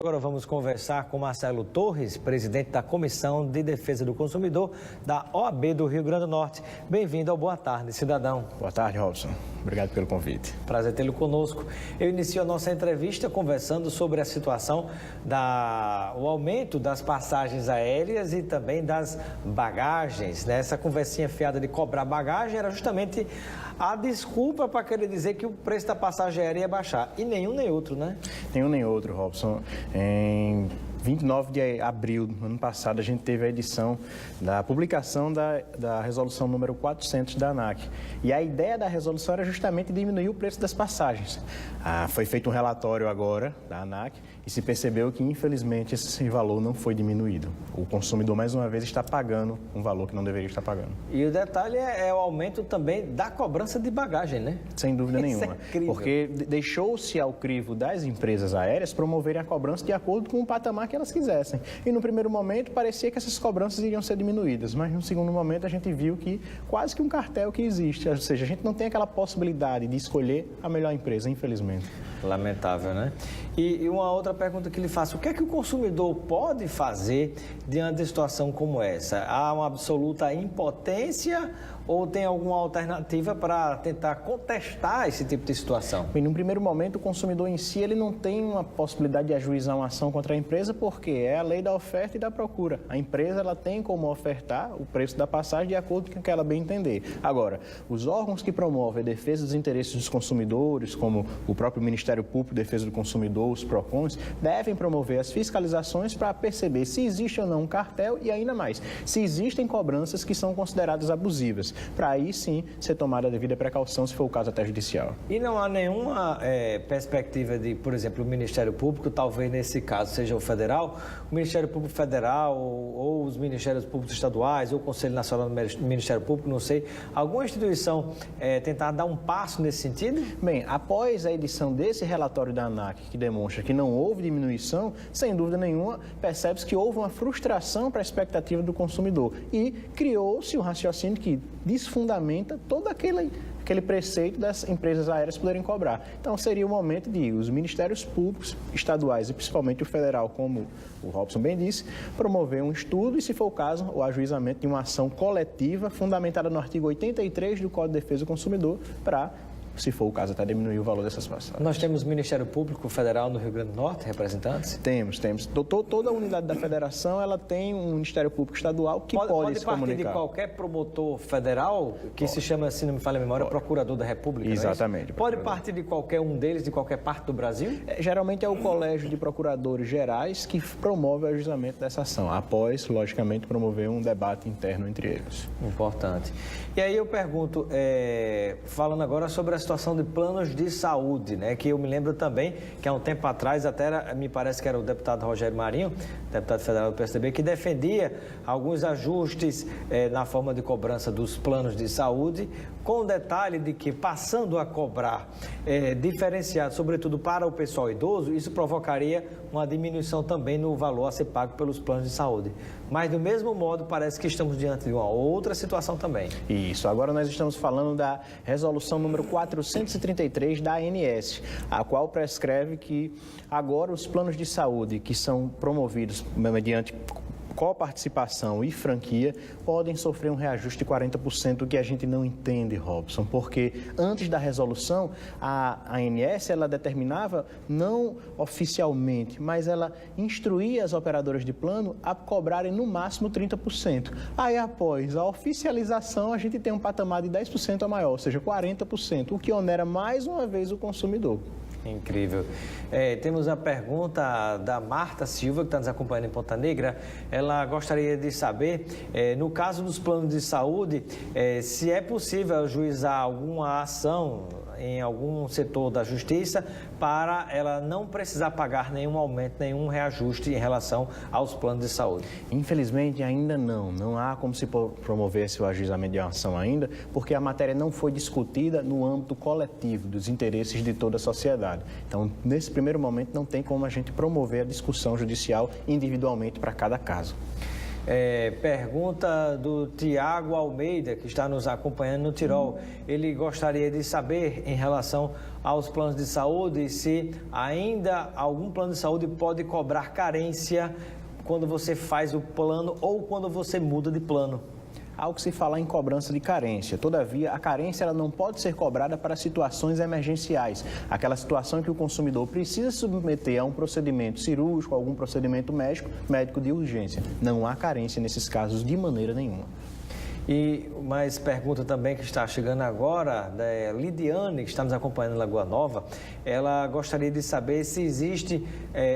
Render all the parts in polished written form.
Agora vamos conversar com Marcelo Torres, presidente da Comissão de Defesa do Consumidor da OAB do Rio Grande do Norte. Bem-vindo ao Boa Tarde, cidadão. Boa tarde, Robson. Obrigado pelo convite. Prazer tê-lo conosco. Eu inicio a nossa entrevista conversando sobre a situação o aumento das passagens aéreas e também das bagagens, né? Essa conversinha fiada de cobrar bagagem era justamente a desculpa para querer dizer que o preço da passagem aérea ia baixar. E nenhum nem outro, né? Nenhum nem outro, Robson. Em 29 de abril do ano passado, a gente teve a edição da publicação da resolução número 400 da ANAC. E a ideia da resolução era justamente diminuir o preço das passagens. Foi feito um relatório agora da ANAC e se percebeu que, infelizmente, esse valor não foi diminuído. O consumidor, mais uma vez, está pagando um valor que não deveria estar pagando. E o detalhe é o aumento também da cobrança de bagagem, né? Sem dúvida nenhuma. Isso é incrível. Porque deixou-se ao crivo das empresas aéreas promoverem a cobrança de acordo com o patamar que elas quisessem. E no primeiro momento parecia que essas cobranças iriam ser diminuídas, mas no segundo momento a gente viu que quase que um cartel que existe, ou seja, a gente não tem aquela possibilidade de escolher a melhor empresa, infelizmente. Lamentável, né? E uma outra pergunta que lhe faço, o que é que o consumidor pode fazer diante de situação como essa? Há uma absoluta impotência ou tem alguma alternativa para tentar contestar esse tipo de situação? Bem, num primeiro momento, o consumidor em si ele não tem uma possibilidade de ajuizar uma ação contra a empresa porque é a lei da oferta e da procura. A empresa ela tem como ofertar o preço da passagem de acordo com o que ela bem entender. Agora, os órgãos que promovem a defesa dos interesses dos consumidores, como o próprio Ministério Público de Defesa do Consumidor, os PROCONs, devem promover as fiscalizações para perceber se existe ou não um cartel e ainda mais, se existem cobranças que são consideradas abusivas, para aí sim ser tomada a devida precaução, se for o caso até judicial. E não há nenhuma perspectiva de, por exemplo, o Ministério Público, talvez nesse caso seja o federal, o Ministério Público Federal ou os Ministérios Públicos Estaduais ou o Conselho Nacional do Ministério Público, não sei, alguma instituição tentar dar um passo nesse sentido? Bem, após a edição desse relatório da ANAC, que demonstra que não houve diminuição, sem dúvida nenhuma, percebe-se que houve uma frustração para a expectativa do consumidor e criou-se um raciocínio que desfundamenta todo aquele preceito das empresas aéreas poderem cobrar. Então, seria o momento de os ministérios públicos, estaduais e principalmente o federal, como o Robson bem disse, promover um estudo e, se for o caso, o ajuizamento de uma ação coletiva fundamentada no artigo 83 do Código de Defesa do Consumidor para, se for o caso, até diminuir o valor dessas passagens. Nós temos Ministério Público Federal no Rio Grande do Norte, representantes? Temos. Toda a unidade da federação, ela tem um Ministério Público Estadual que pode se comunicar. Pode partir de qualquer promotor federal, que se chama, se não me falha a memória, Procurador da República, exatamente. Pode partir de qualquer um deles, de qualquer parte do Brasil? Geralmente é o Colégio de Procuradores Gerais que promove o ajuizamento dessa ação, após, logicamente, promover um debate interno entre eles. Importante. E aí eu pergunto, falando agora sobre a situação de planos de saúde, né? Que eu me lembro também que há um tempo atrás, me parece que era o deputado Rogério Marinho, deputado federal do PSDB, que defendia alguns ajustes na forma de cobrança dos planos de saúde, com o detalhe de que, passando a cobrar diferenciado, sobretudo para o pessoal idoso, isso provocaria uma diminuição também no valor a ser pago pelos planos de saúde. Mas, do mesmo modo, parece que estamos diante de uma outra situação também. Isso. Agora nós estamos falando da resolução número 433 da ANS, a qual prescreve que agora os planos de saúde que são promovidos mediante coparticipação e franquia podem sofrer um reajuste de 40%, o que a gente não entende, Robson, porque antes da resolução, a ANS ela determinava, não oficialmente, mas ela instruía as operadoras de plano a cobrarem no máximo 30%. Aí, após a oficialização, a gente tem um patamar de 10% a maior, ou seja, 40%, o que onera mais uma vez o consumidor. Incrível. Temos a pergunta da Marta Silva, que está nos acompanhando em Ponta Negra. Ela gostaria de saber, no caso dos planos de saúde, se é possível ajuizar alguma ação em algum setor da justiça para ela não precisar pagar nenhum aumento, nenhum reajuste em relação aos planos de saúde. Infelizmente, ainda não há como se promover esse ajuizamento de ação ainda, porque a matéria não foi discutida no âmbito coletivo dos interesses de toda a sociedade. Então, nesse primeiro momento, não tem como a gente promover a discussão judicial individualmente para cada caso. Pergunta do Tiago Almeida, que está nos acompanhando no Tirol. Ele gostaria de saber, em relação aos planos de saúde e se ainda algum plano de saúde pode cobrar carência quando você faz o plano ou quando você muda de plano. Há o que se falar em cobrança de carência. Todavia, a carência ela não pode ser cobrada para situações emergenciais. Aquela situação que o consumidor precisa se submeter a um procedimento cirúrgico, algum procedimento médico de urgência. Não há carência nesses casos de maneira nenhuma. E mais pergunta também que está chegando agora, da Lidiane, que está nos acompanhando em Lagoa Nova. Ela gostaria de saber se existe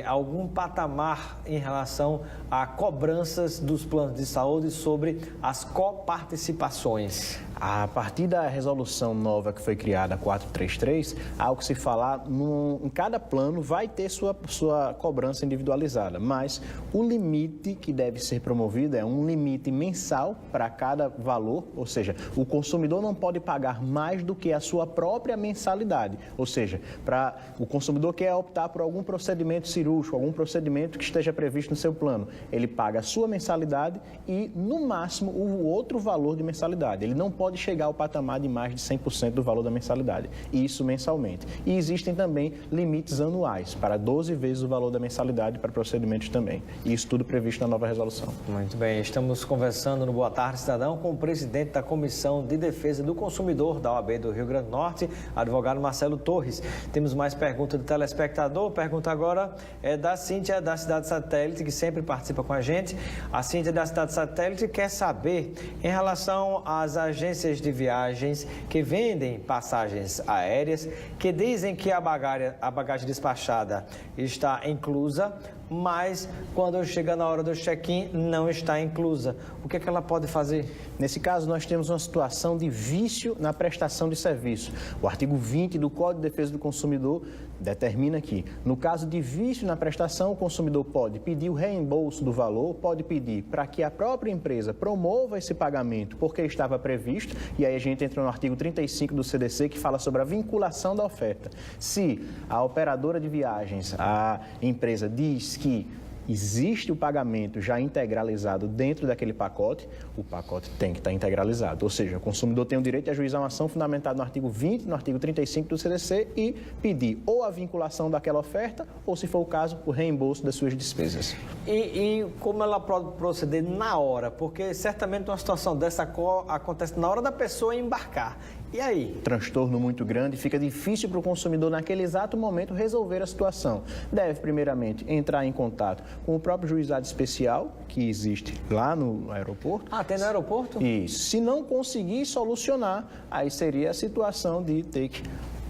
algum patamar em relação a cobranças dos planos de saúde sobre as coparticipações. A partir da resolução nova que foi criada, 433, há o que se falar, em cada plano vai ter sua cobrança individualizada, mas o limite que deve ser promovido é um limite mensal para cada valor, ou seja, o consumidor não pode pagar mais do que a sua própria mensalidade, ou seja, para o consumidor quer optar por algum procedimento cirúrgico, algum procedimento que esteja previsto no seu plano, ele paga a sua mensalidade e, no máximo, o outro valor de mensalidade. Ele não pode chegar ao patamar de mais de 100% do valor da mensalidade, isso mensalmente. E existem também limites anuais, para 12 vezes o valor da mensalidade para procedimentos também. E isso tudo previsto na nova resolução. Muito bem, estamos conversando no Boa Tarde Cidadão com o presidente da Comissão de Defesa do Consumidor da OAB do Rio Grande do Norte, advogado Marcelo Torres. Temos mais perguntas do telespectador. Pergunta agora é da Cíntia, da Cidade Satélite, que sempre participa com a gente. A Cíntia da Cidade Satélite quer saber, em relação às agências de viagens que vendem passagens aéreas, que dizem que a bagagem despachada está inclusa, mas quando chega na hora do check-in não está inclusa. O que é que ela pode fazer? Nesse caso, nós temos uma situação de vício na prestação de serviço. O artigo 20 do Código de Defesa do Consumidor determina que, no caso de vício na prestação, o consumidor pode pedir o reembolso do valor, pode pedir para que a própria empresa promova esse pagamento porque estava previsto, e aí a gente entra no artigo 35 do CDC, que fala sobre a vinculação da oferta. Se a operadora de viagens, a empresa diz que existe o pagamento já integralizado dentro daquele pacote, o pacote tem que estar integralizado. Ou seja, o consumidor tem o direito de ajuizar uma ação fundamentada no artigo 20, no artigo 35 do CDC e pedir ou a vinculação daquela oferta ou, se for o caso, o reembolso das suas despesas. E como ela pode proceder na hora? Porque certamente uma situação dessa acontece na hora da pessoa embarcar. E aí? Transtorno muito grande, fica difícil para o consumidor naquele exato momento resolver a situação. Deve, primeiramente, entrar em contato com o próprio juizado especial, que existe lá no aeroporto. Ah, tem no aeroporto? Isso. Se não conseguir solucionar, aí seria a situação de ter que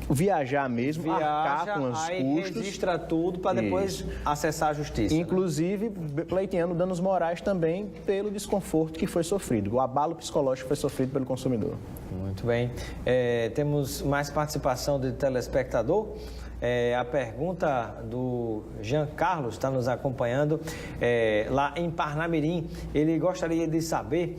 viajar mesmo, arcar com os custos. Aí registra tudo para depois acessar a justiça. Inclusive, pleiteando danos morais também pelo desconforto que foi sofrido, o abalo psicológico que foi sofrido pelo consumidor. Muito bem. Temos mais participação do telespectador. A pergunta do Jean Carlos está nos acompanhando lá em Parnamirim. Ele gostaria de saber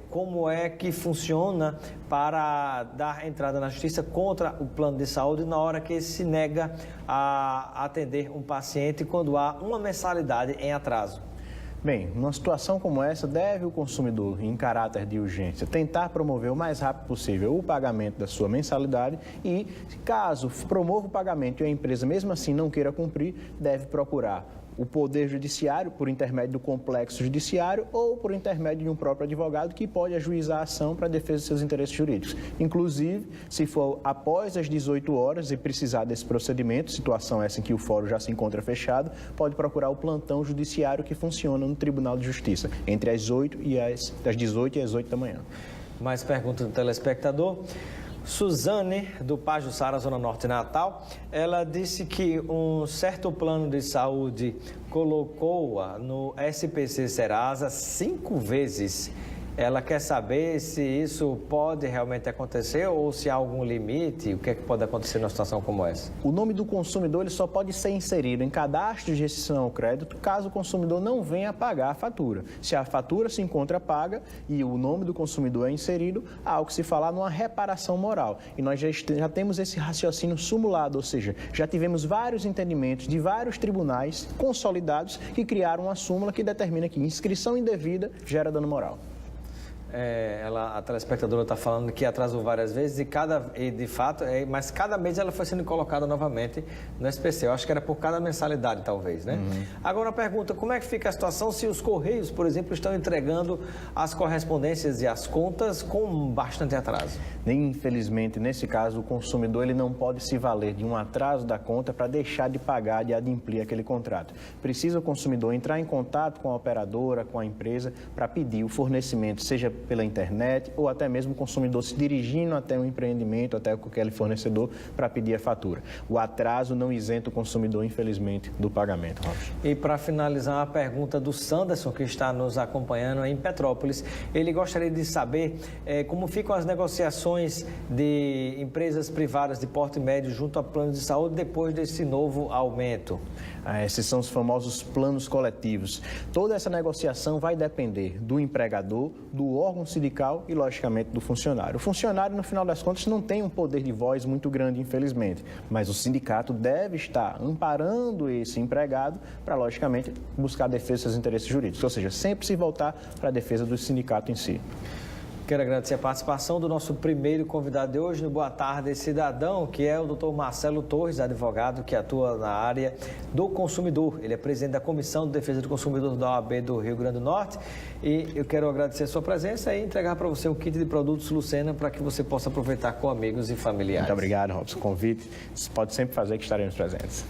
como é que funciona para dar entrada na justiça contra o plano de saúde na hora que se nega a atender um paciente quando há uma mensalidade em atraso. Bem, numa situação como essa, deve o consumidor, em caráter de urgência, tentar promover o mais rápido possível o pagamento da sua mensalidade e, caso promova o pagamento e a empresa mesmo assim não queira cumprir, deve procurar o Poder Judiciário, por intermédio do complexo judiciário ou por intermédio de um próprio advogado que pode ajuizar a ação para a defesa de seus interesses jurídicos. Inclusive, se for após as 18 horas e precisar desse procedimento, situação essa em que o fórum já se encontra fechado, pode procurar o plantão judiciário que funciona no Tribunal de Justiça, entre as 18 e as 8 da manhã. Mais perguntas do telespectador. Suzane, do Pajuçara, Zona Norte de Natal, ela disse que um certo plano de saúde colocou-a no SPC Serasa 5 vezes. Ela quer saber se isso pode realmente acontecer ou se há algum limite, o que é que pode acontecer numa situação como essa? O nome do consumidor ele só pode ser inserido em cadastro de restrição ao crédito caso o consumidor não venha a pagar a fatura. Se a fatura se encontra paga e o nome do consumidor é inserido, há o que se falar numa reparação moral. E nós já temos esse raciocínio simulado, ou seja, já tivemos vários entendimentos de vários tribunais consolidados que criaram uma súmula que determina que inscrição indevida gera dano moral. a telespectadora está falando que atrasou várias vezes de fato, mas cada mês ela foi sendo colocada novamente no SPC. Eu acho que era por cada mensalidade, talvez, né? Agora, a pergunta, como é que fica a situação se os Correios, por exemplo, estão entregando as correspondências e as contas com bastante atraso? Infelizmente, nesse caso, o consumidor ele não pode se valer de um atraso da conta para deixar de pagar, de adimplir aquele contrato. Precisa o consumidor entrar em contato com a operadora, com a empresa, para pedir o fornecimento, seja pela internet ou até mesmo o consumidor se dirigindo até um empreendimento, até aquele fornecedor, para pedir a fatura. O atraso não isenta o consumidor, infelizmente, do pagamento, Robson. E para finalizar, a pergunta do Sanderson, que está nos acompanhando em Petrópolis. Ele gostaria de saber como ficam as negociações de empresas privadas de porte médio junto a planos de saúde depois desse novo aumento. Esses são os famosos planos coletivos. Toda essa negociação vai depender do empregador, do órgão sindical e, logicamente, do funcionário. O funcionário, no final das contas, não tem um poder de voz muito grande, infelizmente, mas o sindicato deve estar amparando esse empregado para, logicamente, buscar a defesa dos seus interesses jurídicos, ou seja, sempre se voltar para a defesa do sindicato em si. Quero agradecer a participação do nosso primeiro convidado de hoje no Boa Tarde Cidadão, que é o Dr. Marcelo Torres, advogado que atua na área do consumidor. Ele é presidente da Comissão de Defesa do Consumidor da OAB do Rio Grande do Norte. E eu quero agradecer a sua presença e entregar para você um kit de produtos Lucena para que você possa aproveitar com amigos e familiares. Muito obrigado, Robson. Convite, você pode sempre fazer que estaremos presentes.